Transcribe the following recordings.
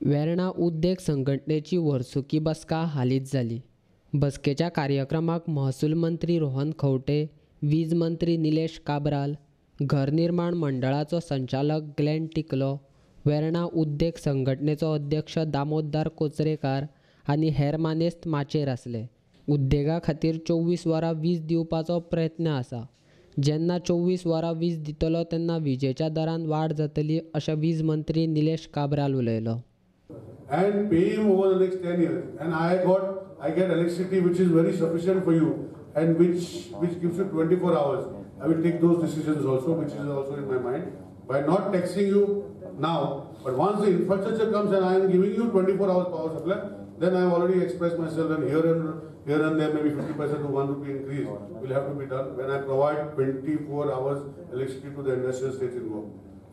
वेर्णा उद्देग संघटनेची वर्सुकी बसका हालींच जाली. बसकेच्या कार्यक्रमाक महसूल मंत्री रोहन खंवटे, वीज मंत्री निलेश काब्राल, घर निर्माण मंडळाचो संचालक ग्लेन टिकलो, वेर्णा उद्देग संघटनेचो अध्यक्ष दामोदर कोचरेकार आनी हेर मानेस्त माचयेर आसले. उद्देगा खातीर 24 वरां वीज दिवपाचो प्रयत्न आसा. जेन्ना 24 वरां वीज दितलो तेन्ना विजेच्या दरांत वाड जातली अशें वीज मंत्री निलेश काब्राल उलयलो. And pay him over the next 10 years. And I get electricity which is very sufficient for you and which gives you 24 hours. I will take those decisions also, which is also in my mind. By not taxing you now, but once the infrastructure comes and I am giving you 24 hours power supply, then I have already expressed myself and here and there maybe 50% to 1 rupee increase will have to be done when I provide 24 hours electricity to the industrial states involved.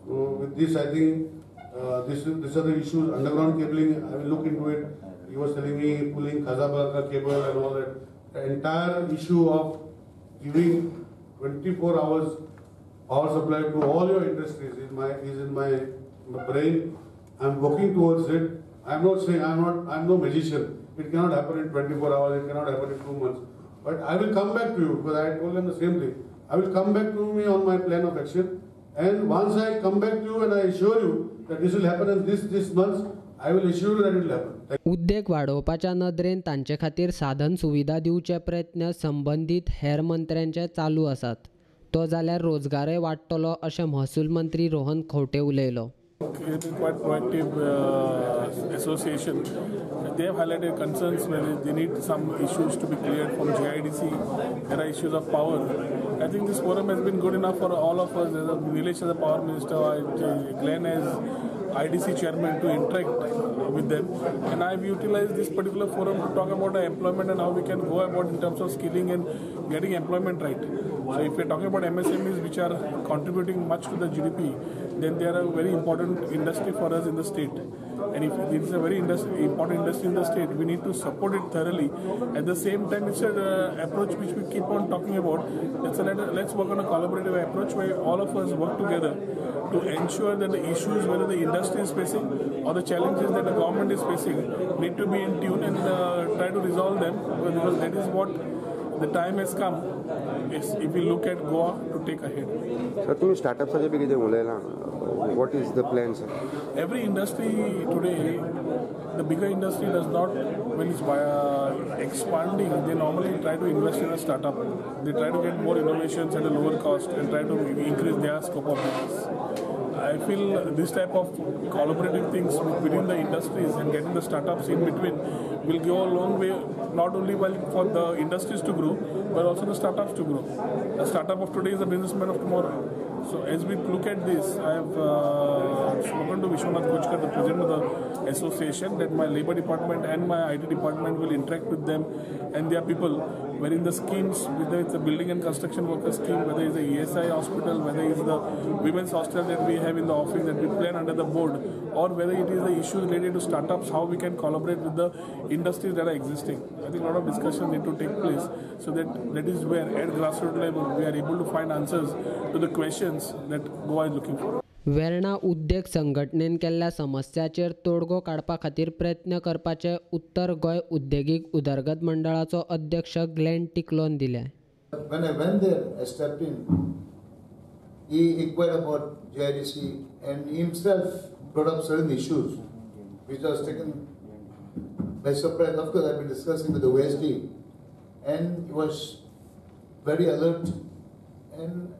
So with this I think these are the issues. Underground cabling, I will look into it. He was telling me pulling Casablanca cable and all that. The entire issue of giving 24 hours power supply to all your industries is in my brain. I am working towards it. I am not saying I am no magician. It cannot happen in 24 hours. It cannot happen in 2 months. But I will come back to you because I told them the same thing. I will come back to me on my plan of action. And once I come back to you and I assure you that this will happen in this month, I will assure you that it will happen. उद्देग वाडोवपाच्या नदरेन तांचे खातीर साधन सुविधा दिवचे प्रयत्न संबंधीत हेर मंत्र्यांचे चालू आसात. तो जाल्यार रोजगारय वाडटलो अशें महसूल मंत्री रोहन खंवटे उलयलो. It is quite proactive association. They have highlighted concerns where they need some issues to be cleared from GIDC. There are issues of power. I think this forum has been good enough for all of us. Nilesh as a power minister, Glenn as IDC chairman to interact with them, and I have utilized this particular forum to talk about employment and how we can go about in terms of skilling and getting employment right. So if we are talking about MSMEs which are contributing much to the GDP, then they are a very important industry for us in the state. And if it is a very important industry in the state, we need to support it thoroughly. At the same time, it's an approach which we keep on talking about. Let's work on a collaborative approach where all of us work together to ensure that the issues whether the industry is facing or the challenges that the government is facing need to be in tune and try to resolve them, because that is what the time has come. If we look at Goa to take ahead. Sir, तुम्ही स्टार्टअपसाठी B कितें उलयला? What is the plan, sir? Every industry today, the bigger industry does not, when it's expanding, they normally try to invest in a startup. They try to get more innovations at a lower cost and try to increase their scope of business. I feel this type of collaborative things within the industries and getting the startups in between will go a long way, not only for the industries to grow, but also the startups to grow. The startup of today is the businessman of tomorrow. So as we look at this, I have spoken to Vishwanath Kochkar, the president of the association, that my labor department and my IT department will interact with them and their people, wherein the schemes, whether it's a building and construction worker scheme, whether it's the ESI hospital, whether it's the women's hostel that we have in the office that we plan under the board, or whether it is the issues related to startups, how we can collaborate with the industries that are existing. I think a lot of discussions need to take place, so that is where at grassroots level we are able to find answers to the questions that Goa is looking for. Verna उद्देग संघटनेन केल्ल्या समस्याचेर तोडगो काडपा खातीर प्रयत्न करपाचे उत्तर गोंय उद्देगीक उदरगत मंडळाचो अध्यक्ष ग्लेन टिकलोन दिले. When I went there, I stepped in. He inquired about GIDC and he himself brought up certain issues which was taken by surprise. Of course, I've been discussing with the OSD and he was very alert and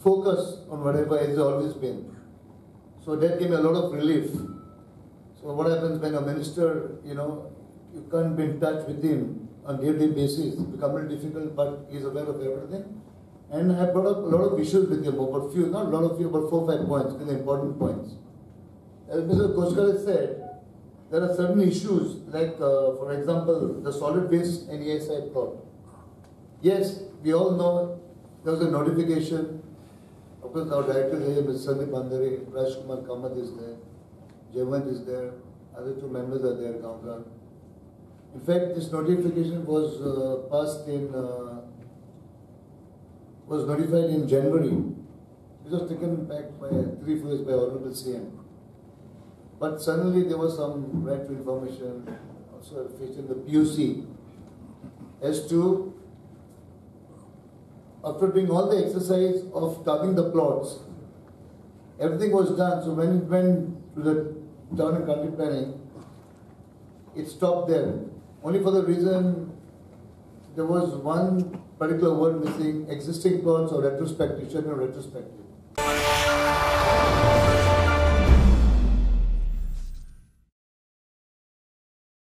focused on whatever has always been. So that gave me a lot of relief. So what happens when a minister, you can't be in touch with him on a daily basis, it becomes very difficult, but he's aware of everything. And I brought up a lot of issues with him, about few, not a lot of few, but 4 or 5 points, really important points. As Mr. Kochkar has said, there are certain issues, like for example, the solid waste and ESI plot. Yes, we all know there was a notification. Of course, our director here, Mr. Sandeep Bandari, Rajkumar Kamath is there, Jayant is there, other 2 members are there, Gaunglar. In fact, this notification was was notified in January. It was taken back by 3-4 years by Honorable CM. But suddenly there was some right to information, also facing the PUC, as to, after doing all the exercise of carving the plots, everything was done. So when it went to the town and country planning, it stopped there. Only for the reason there was one particular word missing, existing plots or retrospective, should have been retrospective.